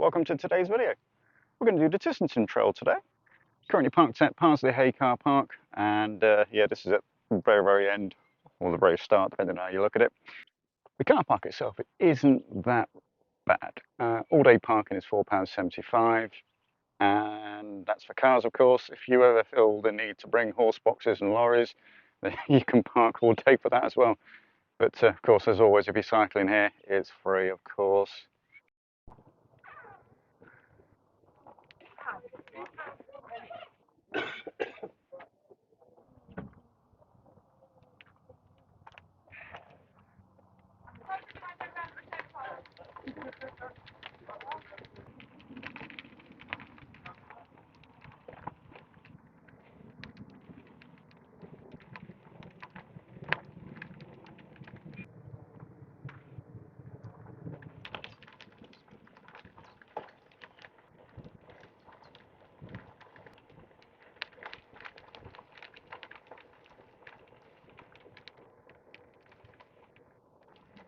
Welcome to today's video. We're going to do the Tissington Trail today. Currently parked at Parsley Hay car park, and yeah, this is at the very end, or the very start, depending on how you look at it. The car park itself, it isn't that bad. All day parking is £4.75, and that's for cars, of course. If you ever feel the need to bring horse boxes and lorries, then you can park all day for that as well. But of course, as always, if you're cycling here, it's free, of course.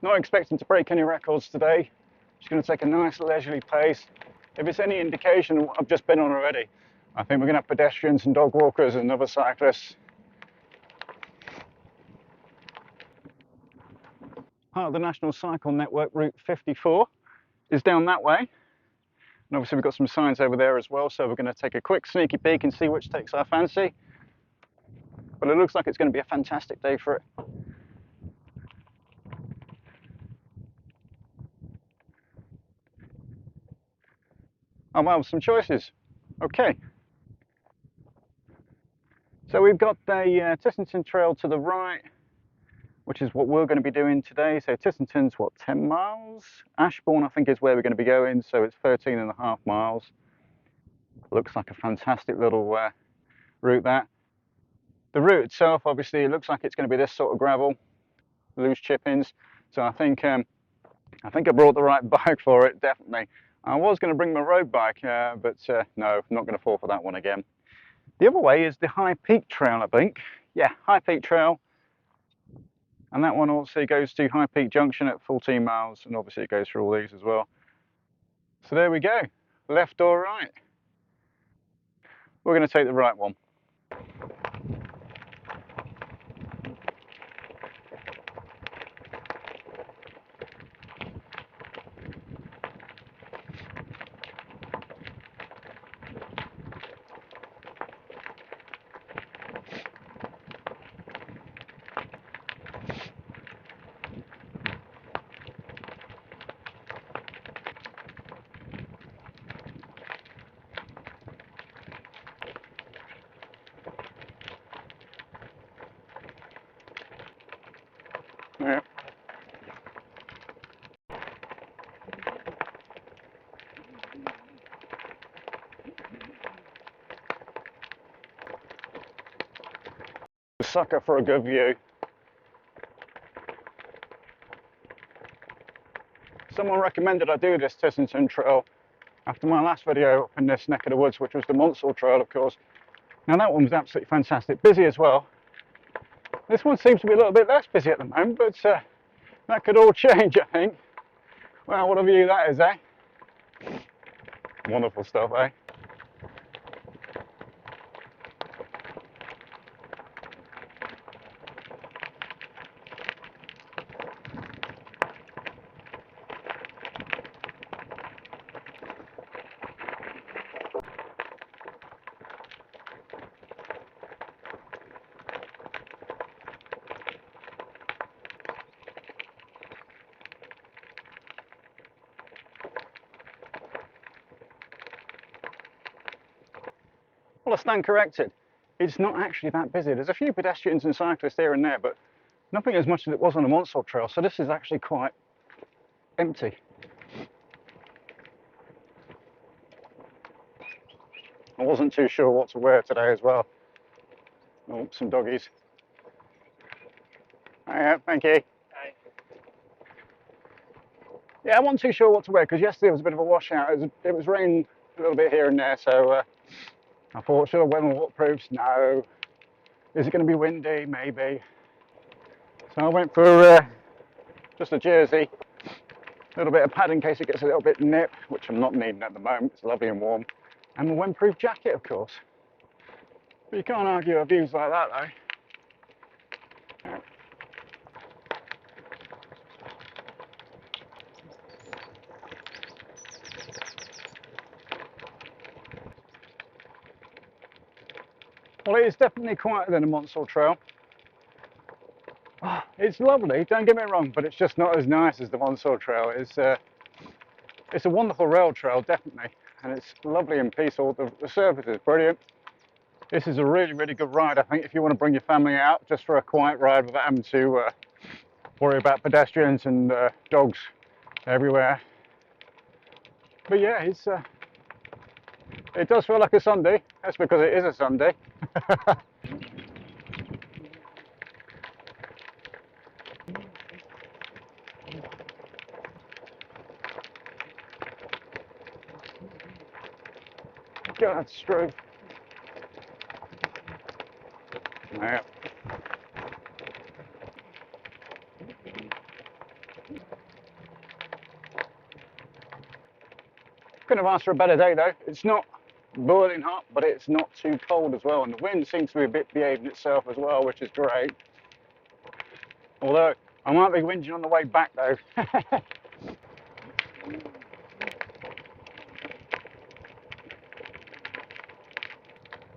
Not expecting to break any records today. Just going to take a nice leisurely pace. If it's any indication of what I've just been on already, I think we're going to have pedestrians and dog walkers and other cyclists. Part of the National Cycle Network Route 54 is down that way. And obviously we've got some signs over there as well, so we're going to take a quick sneaky peek and see which takes our fancy. But it looks like it's going to be a fantastic day for it. Oh wow, some choices. Okay. So we've got the Tissington Trail to the right, which is what we're going to be doing today. So Tissington's what, 10 miles? Ashbourne, I think, is where we're going to be going, so it's 13.5 miles. Looks like a fantastic little route, that. The route itself, obviously, it looks like it's going to be this sort of gravel, loose chippings. So I think I brought the right bike for it, definitely. I was going to bring my road bike, but no, I'm not going to fall for that one again. The other way is the High Peak Trail, I think. Yeah, High Peak Trail. And that one also goes to High Peak Junction at 14 miles, and obviously it goes through all these as well. So there we go, left or right. We're going to take the right one. Yeah. Sucker for a good view. Someone recommended I do this Tissington Trail after my last video up in this neck of the woods, which was the Munsell Trail, of course. Now that one was absolutely fantastic, busy as well. This one seems to be a little bit less busy at the moment, but that could all change, I think. Wow, what a view that is, eh? Wonderful stuff, eh? Well, I stand corrected. It's not actually that busy. There's a few pedestrians and cyclists here and there, but nothing as much as it was on the Munsell Trail, so this is actually quite empty. I wasn't too sure what to wear today as well. Oh, some doggies. Yeah, thank you. Hi. Yeah, I wasn't too sure what to wear because yesterday was a bit of a washout. It was raining a little bit here and there, so I thought, should I wear my waterproofs? No. Is it going to be windy? Maybe. So I went for just a jersey. little bit of pad in case it gets a little bit nip, which I'm not needing at the moment. It's lovely and warm. And the windproof jacket, of course. But you can't argue with views like that, though. Well, it is definitely quieter than a Monsell Trail. Oh, it's lovely, don't get me wrong, but it's just not as nice as the Monsell Trail. It's a wonderful rail trail, definitely, and it's lovely and peaceful. The surface is brilliant. This is a really, really good ride, I think, if you want to bring your family out just for a quiet ride without having to worry about pedestrians and dogs everywhere. But yeah, it does feel like a Sunday. That's because it is a Sunday. God, Struve. Yeah. Couldn't have asked for a better day though. It's not boiling hot, but it's not too cold as well. And the wind seems to be a bit behaving itself as well, which is great. Although, I might be whinging on the way back though.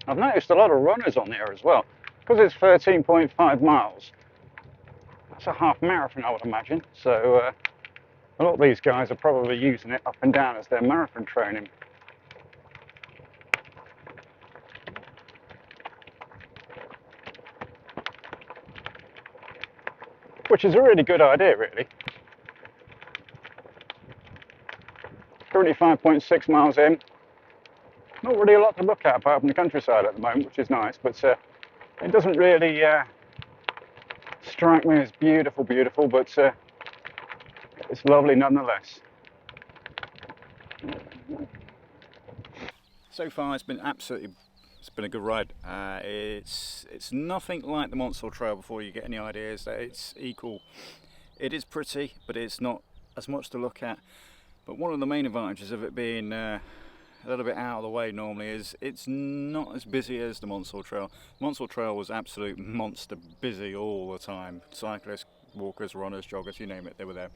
I've noticed a lot of runners on here as well. Because it's 13.5 miles. That's a half marathon, I would imagine. So a lot of these guys are probably using it up and down as their marathon training. Which is a really good idea, really. Currently 5.6 miles in. Not really a lot to look at apart from the countryside at the moment, which is nice, but it doesn't really strike me as beautiful, but it's lovely nonetheless. So far, it's been a good ride. It's nothing like the Monsell Trail. Before you get any ideas, that it's equal. It is pretty, but it's not as much to look at. But one of the main advantages of it being a little bit out of the way normally is it's not as busy as the Monsell Trail. Monsell Trail was absolute monster busy all the time. Cyclists, walkers, runners, joggers, you name it, they were there.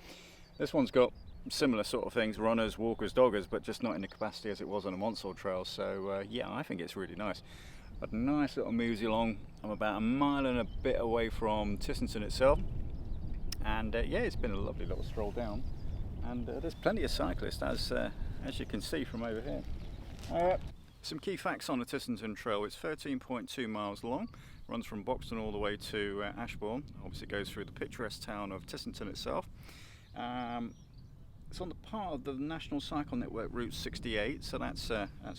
This one's got similar sort of things, runners, walkers, doggers, but just not in the capacity as it was on the Monsell Trail. So yeah, I think it's really nice. A nice little moosey along. I'm about a mile and a bit away from Tissington itself, and yeah, it's been a lovely little stroll down. And there's plenty of cyclists, as you can see from over here. Some key facts on the Tissington Trail. It's 13.2 miles long, runs from Boxton all the way to Ashbourne. Obviously goes through the picturesque town of Tissington itself. It's on the part of the National Cycle Network Route 68, so that's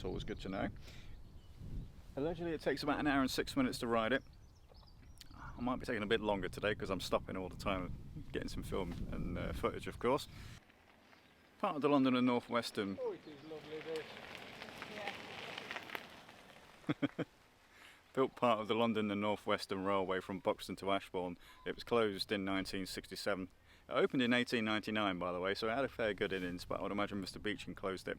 always good to know. Allegedly it takes about an hour and 6 minutes to ride it. I might be taking a bit longer today because I'm stopping all the time, getting some film and footage, of course. Part of the London and North Western. Oh, it is lovely this. Yeah. Built part of the London and North Western Railway from Buxton to Ashbourne. It was closed in 1967. It opened in 1899, by the way, so it had a fair good innings, but I would imagine Mr. Beeching closed it.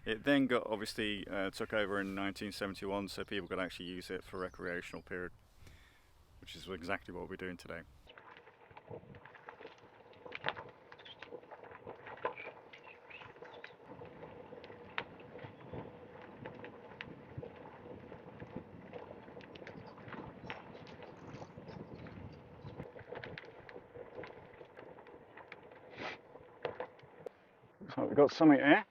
It then got obviously took over in 1971, so people could actually use it for recreational period, which is exactly what we're doing today. So we've got something here.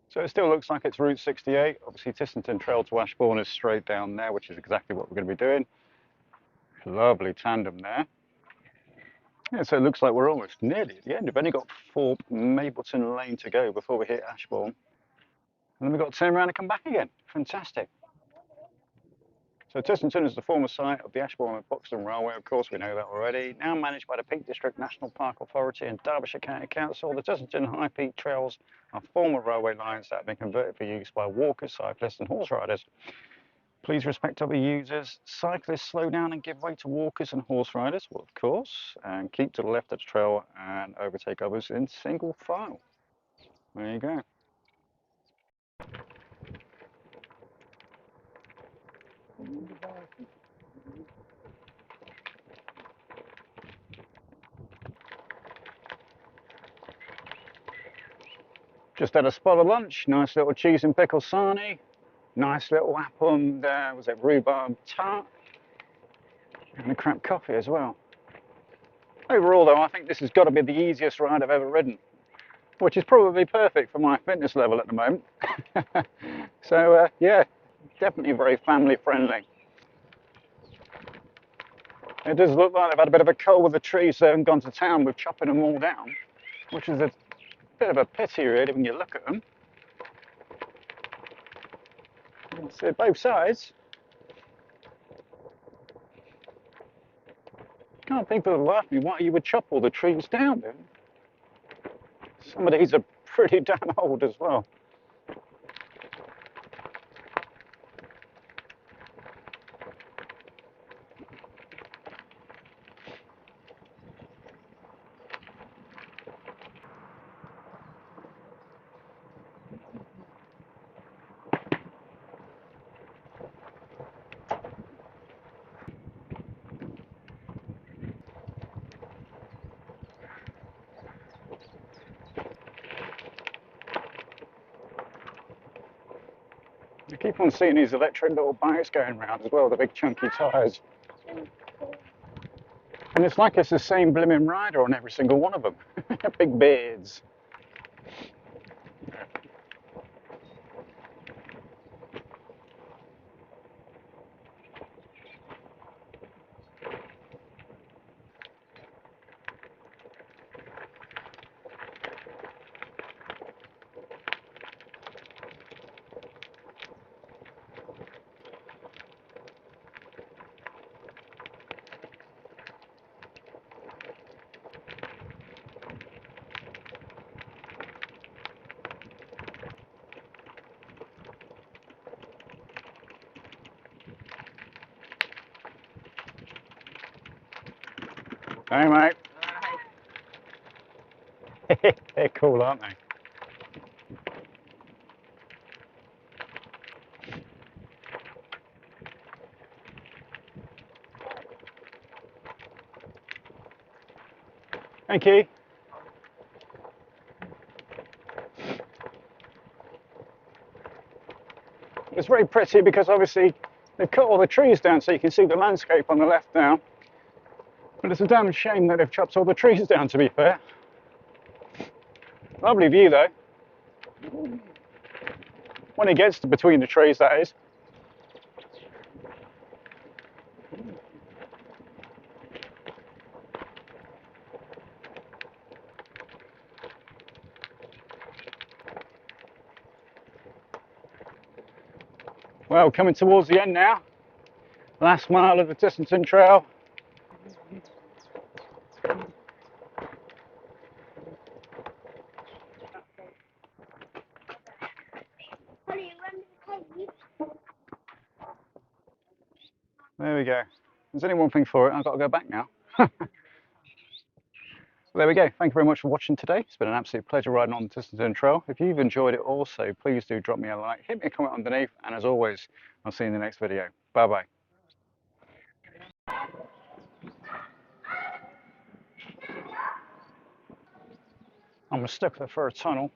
So it still looks like it's Route 68. Obviously Tissington Trail to Ashbourne is straight down there, which is exactly what we're going to be doing. Lovely tandem there. Yeah, so it looks like we're almost nearly at the end. We've only got Thorpe Mapleton Lane to go before we hit Ashbourne. And then we've got to turn around and come back again. Fantastic. So Tissington is the former site of the Ashbourne and Buxton Railway, of course we know that already. Now managed by the Peak District National Park Authority and Derbyshire County Council, the Tissington High Peak Trails are former railway lines that have been converted for use by walkers, cyclists and horse riders. Please respect other users. Cyclists slow down and give way to walkers and horse riders, well of course, and keep to the left of the trail and overtake others in single file. There you go. Just had a spot of lunch, nice little cheese and pickle sarnie, nice little apple and was it rhubarb tart, and a crap coffee as well. Overall though, I think this has got to be the easiest ride I've ever ridden, which is probably perfect for my fitness level at the moment. So yeah, definitely very family friendly. It does look like they've had a bit of a cull with the trees, so they haven't gone to town with chopping them all down, which is a bit of a pity really when you look at them. So both sides. Can't think for the life of me why you would chop all the trees down then. Some of these are pretty damn old as well. I keep on seeing these electric little bikes going around as well, the big chunky tyres. And it's like it's the same blimmin' rider on every single one of them. Big beards. Hey mate. They're cool, aren't they? Thank you. It's very pretty because obviously they've cut all the trees down so you can see the landscape on the left now. But it's a damn shame that they've chopped all the trees down, to be fair. Lovely view though. When it gets to between the trees, that is. Well, coming towards the end now. Last mile of the Tissington Trail. There we go. There's only one thing for it. I've got to go back now. So there we go. Thank you very much for watching today. It's been an absolute pleasure riding on the Tissington Trail. If you've enjoyed it also, please do drop me a like, hit me a comment underneath, and as always, I'll see you in the next video. Bye bye. I'm a stickler for a tunnel.